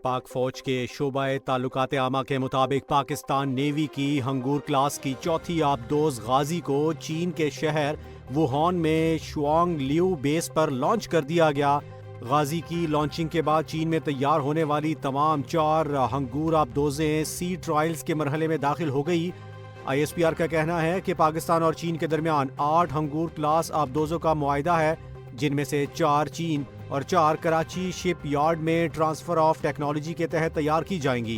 पाक फौज के शोबा ताल्लुकात आमा के मुताबिक पाकिस्तान नेवी की हंगूर क्लास की चौथी आबदोज गाजी को चीन के शहर वुहान में शुआंग लियू बेस पर लॉन्च कर दिया गया। गाजी की लॉन्चिंग के बाद चीन में तैयार होने वाली तमाम 4 हंगूर आबदोजें सी ट्रायल्स के मरहले में दाखिल हो गई। ISPR का कहना है कि पाकिस्तान और चीन के दरमियान 8 हंगूर क्लास आबदोजों का मुआहिदा है, जिनमें से 4 चीन और 4 कराची शिप यार्ड में ट्रांसफर ऑफ टेक्नोलॉजी के तहत तैयार की जाएंगी।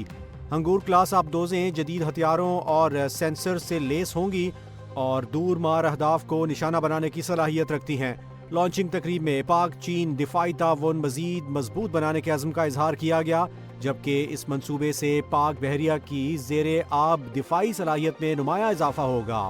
हंगूर क्लास आबदोजें जदीद हथियारों और सेंसर से लेस होंगी और दूर मार अहदाफ को निशाना बनाने की सलाहियत रखती हैं। लॉन्चिंग तकरीब में पाक चीन दिफाई ताउन मजीद मजबूत बनाने के अज़्म का इजहार किया गया, जबकि इस मंसूबे से पाक बहरिया की ज़ेरे आब दिफाई सलाहियत में नुमाया इजाफा होगा।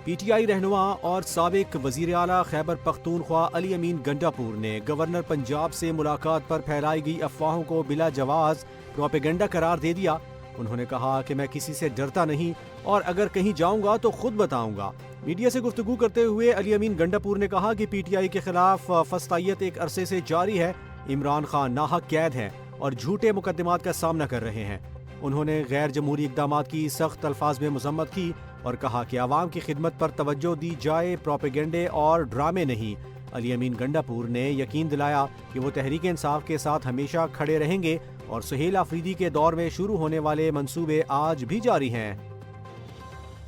PTI रहनुमा और साबिक वज़ीर आला खैबर पख्तूनख्वा अली अमीन गंडापुर ने गवर्नर पंजाब से मुलाकात पर फैलाई गई अफवाहों को बिला जवाज़ प्रोपेगेंडा करार दे दिया। उन्होंने कहा कि मैं किसी से डरता नहीं और अगर कहीं जाऊंगा तो खुद बताऊंगा। मीडिया से गुफ्तगू करते हुए अली अमीन गंडापुर ने कहा कि PTI के खिलाफ फस्तायत एक अरसे से जारी है। इमरान खान नाहक कैद हैं और झूठे मुकदमात का सामना कर रहे हैं। उन्होंने गैर जमहूरी इक़दामात की सख्त अल्फाज में मज़म्मत की और कहा कि आवाम की खिदमत पर तवज्जो दी जाए, प्रोपेगेंडे और ड्रामे नहीं। अली अमीन गंडापुर ने यकीन दिलाया कि वो तहरीक इंसाफ के साथ हमेशा खड़े रहेंगे और सुहेल आफरीदी के दौर में शुरू होने वाले मंसूबे आज भी जारी हैं।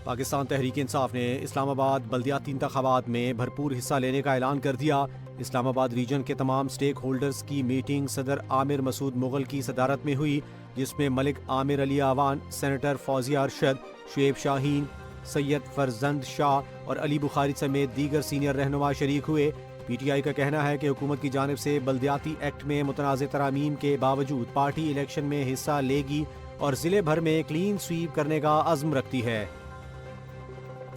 पाकिस्तान तहरीक इंसाफ ने इस्लामाबाद बल्दियाती इंतखाबात में भरपूर हिस्सा लेने का ऐलान कर दिया। इस्लामाबाद रीजन के तमाम स्टेक होल्डर्स की मीटिंग सदर आमिर मसूद मुगल की सदारत में हुई, जिसमें मलिक आमिर अली आवान, सेनेटर फौजिया अरशद, शुएब शाहीन, सैयद फरजंद शाह और अली बुखारी समेत दीगर सीनियर रहनुमा शरीक हुए। PTI का कहना है कि हुकूमत की जानिब से बल्दियाती एक्ट में मुतनाज़ तरामीम के बावजूद पार्टी इलेक्शन में हिस्सा लेगी और ज़िले भर में क्लीन स्वीप करने का अज़्म रखती है।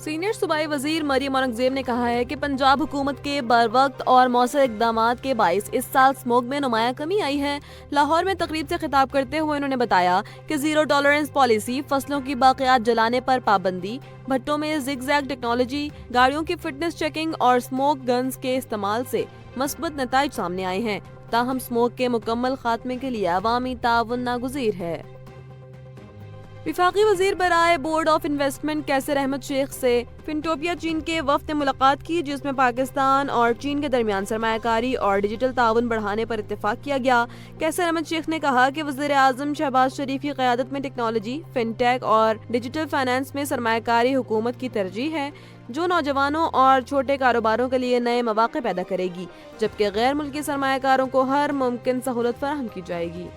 सीनियर सूबाई वजीर मरियम औरंगजेब ने कहा है कि पंजाब हुकूमत के बरवक्त और मौसर इक़दामात के बाइस इस साल स्मोक में नुमाया कमी आई है। लाहौर में तकरीब से खिताब करते हुए उन्होंने बताया कि ज़ीरो टॉलरेंस पॉलिसी, फसलों की बाक़ियात जलाने पर पाबंदी, भट्टों में ज़िगज़ैग टेक्नोलॉजी, गाड़ियों की फिटनेस चेकिंग और स्मोक गन्स के इस्तेमाल से मस्बत नताइज सामने आए हैं। ताहम स्मोक के मुकम्मल खात्मे के लिए अवामी ताउन नागुज़ीर है। विफाकी वजीर बराए बोर्ड ऑफ इन्वेस्टमेंट कैसर अहमद शेख से फिनटोपिया चीन के वफ्द ने मुलाकात की, जिसमें पाकिस्तान और चीन के दरमियान सरमायाकारी और डिजिटल ताउन बढ़ाने पर इत्तेफाक किया गया। कैसर अहमद शेख ने कहा कि वज़ीर आज़म शहबाज शरीफ की क़यादत में टेक्नोलॉजी, फिनटेक और डिजिटल फाइनेंस में सरमायाकारी हुकूमत की तरजीह है, जो नौजवानों और छोटे कारोबारों के लिए नए मौक़े पैदा करेगी, जबकि गैर मुल्की सरमायाकारों को हर मुमकिन सहूलत फराहम की जाएगी।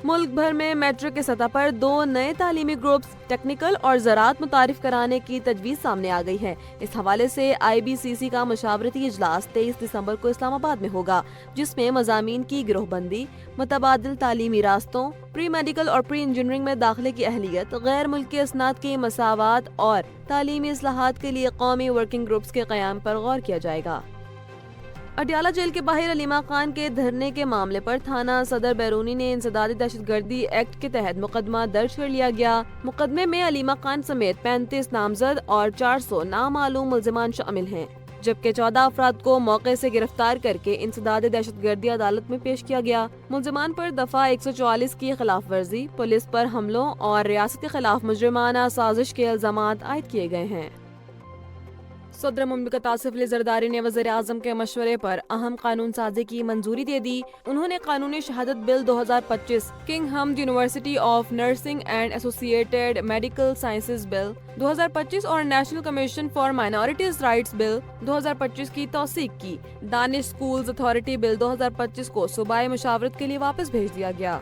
मुल्क भर में मैट्रिक के सतह पर 2 नए तालीमी ग्रुप्स टेक्निकल और ज़राअत मुतारिफ कराने की तजवीज़ सामने आ गई है। इस हवाले से IBCC का मशावरती इजलास 23 दिसंबर को इस्लामाबाद में होगा, जिसमें मज़ामीन की गिरोहबंदी, मुतबादिल तालीमी रास्तों, प्री मेडिकल और प्री इंजीनियरिंग में दाखिले की अहलियत, गैर मुल्की असनाद की मसावात और तालीमी इस्लाहात के लिए कौमी वर्किंग ग्रुप्स के क़याम पर गौर किया जाएगा। अडियाला जेल के बाहर अलीमा खान के धरने के मामले पर थाना सदर बैरूनी ने इंसदादी दहशतगर्दी एक्ट के तहत मुकदमा दर्ज कर लिया गया। मुकदमे में अलीमा खान समेत 35 नामजद और 400 नामालूम मुल्जिमान शामिल हैं, जबकि 14 अफराद को मौके से गिरफ्तार करके इंसदादी दहशतगर्दी अदालत में पेश किया गया। मुल्जिमान पर दफा 144 की खिलाफ वर्जी, पुलिस पर हमलों और रियासत के खिलाफ मुजरिमाना साजिश के इल्जामात आयद किए गए हैं। सदर मुमलिकत आसिफ अली जरदारी ने वज़ीर आज़म के मशवरे पर अहम कानून साजी की मंजूरी दे दी। उन्होंने कानूनी शहादत bill 2025, king Hamad university of nursing and associated medical sciences bill 2025 और national commission for minorities rights bill 2025 की तौसीक की। दानिश स्कूल्स अथॉरिटी बिल 2025 को सूबाई मुशावरत के लिए वापस भेज दिया गया।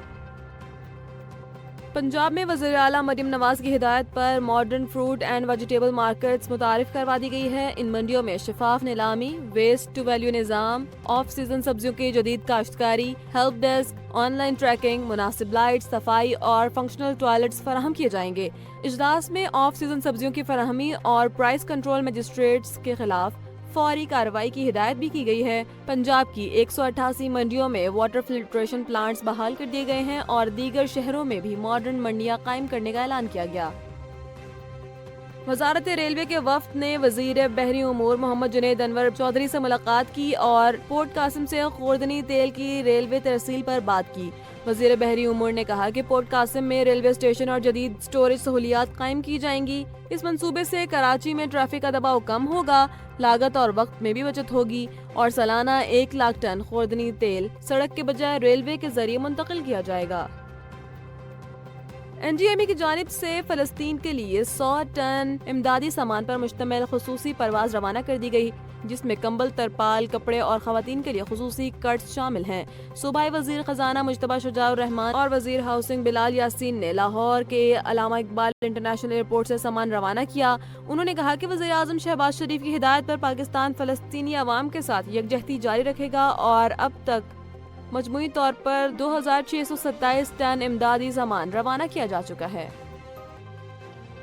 पंजाब में वज़ीर आला मरियम नवाज की हिदायत पर modern fruit and vegetable markets मुतारिफ करवा दी गई है। इन मंडियों में शफाफ नीलामी, वेस्ट टू वैल्यू निज़ाम, ऑफ सीजन सब्जियों की जदीद काश्तकारी, हेल्प डेस्क, ऑनलाइन ट्रैकिंग, मुनासिब लाइट, सफाई और फंक्शनल टॉयलेट्स फराहम किए जाएंगे। इजलास में ऑफ सीजन सब्जियों की फराहमी और प्राइस कंट्रोल मजिस्ट्रेट्स के खिलाफ फौरी कार्रवाई की हिदायत भी की गई है। पंजाब की 188 मंडियों में वाटर फिल्ट्रेशन प्लांट्स बहाल कर दिए गए हैं और दीगर शहरों में भी मॉडर्न मंडियां कायम करने का ऐलान किया गया। وزارت ریلوے کے وفد نے وزیر بحری امور محمد جنید انور چودھری سے ملاقات کی اور پورٹ قاسم سے خوردنی تیل کی ریلوے ترسیل پر بات کی۔ وزیر بحری امور نے کہا کہ پورٹ قاسم میں ریلوے اسٹیشن اور جدید سٹوریج سہولیات قائم کی جائیں گی۔ اس منصوبے سے کراچی میں ٹریفک کا دباؤ کم ہوگا، لاگت اور وقت میں بھی بچت ہوگی اور سالانہ 1 لاکھ ٹن خوردنی تیل سڑک کے بجائے ریلوے کے ذریعے منتقل کیا جائے گا۔ این ڈی ایم اے کی جانب سے فلسطین کے لیے 100 ٹن امدادی سامان پر مشتمل خصوصی پرواز روانہ کر دی گئی، جس میں کمبل، ترپال، کپڑے اور خواتین کے لیے خصوصی کٹس شامل ہیں۔ صوبائی وزیر خزانہ مجتبیٰ شجاع الرحمان اور وزیر ہاؤسنگ بلال یاسین نے لاہور کے علامہ اقبال انٹرنیشنل ایئرپورٹ سے سامان روانہ کیا۔ انہوں نے کہا کہ وزیر اعظم شہباز شریف کی ہدایت پر پاکستان فلسطینی عوام کے ساتھ یکجہتی جاری رکھے گا اور اب تک مجموعی طور پر 2627 ٹن امدادی سامان روانہ کیا جا چکا ہے۔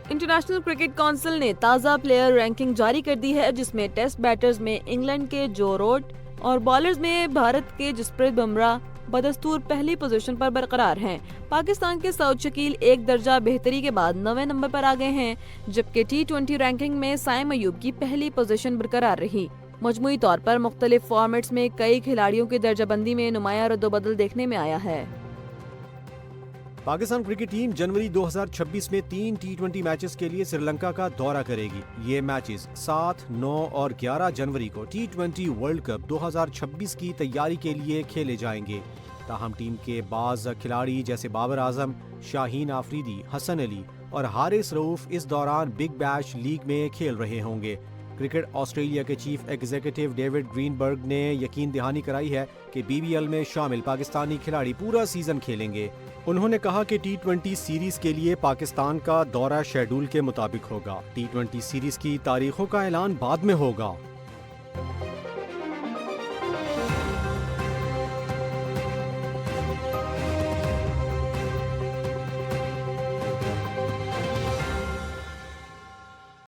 انٹرنیشنل کرکٹ کونسل نے تازہ پلیئر رینکنگ جاری کر دی ہے، جس میں ٹیسٹ بیٹرز میں انگلینڈ کے جو روٹ اور بالرز میں بھارت کے جسپریت بمراہ بدستور پہلی پوزیشن پر برقرار ہیں۔ پاکستان کے سعود شکیل ایک درجہ بہتری کے بعد 9ویں نمبر پر آ گئے ہیں، جبکہ T20 رینکنگ میں سائم ایوب کی پہلی پوزیشن برقرار رہی۔ مجموعی طور پر مختلف فارمیٹس میں کئی کھلاڑیوں کی درجہ بندی میں نمایاں رد و بدل دیکھنے میں آیا ہے۔ پاکستان کرکٹ ٹیم جنوری 2026 میں 3 T20 میچز کے لیے سری لنکا کا دورہ کرے گی۔ یہ میچز 7، 9 اور 11 جنوری کو T20 ورلڈ کپ 2026 کی تیاری کے لیے کھیلے جائیں گے۔ تاہم ٹیم کے بعض کھلاڑی جیسے بابر اعظم، شاہین آفریدی، حسن علی اور حارث رؤوف اس دوران بگ بیش لیگ میں کھیل رہے ہوں گے۔ کرکٹ آسٹریلیا کے چیف ایگزیکٹو ڈیوڈ گرین برگ نے یقین دہانی کرائی ہے کہ BBL میں شامل پاکستانی کھلاڑی پورا سیزن کھیلیں گے۔ انہوں نے کہا کہ T20 سیریز کے لیے پاکستان کا دورہ شیڈول کے مطابق ہوگا۔ T20 سیریز کی تاریخوں کا اعلان بعد میں ہوگا۔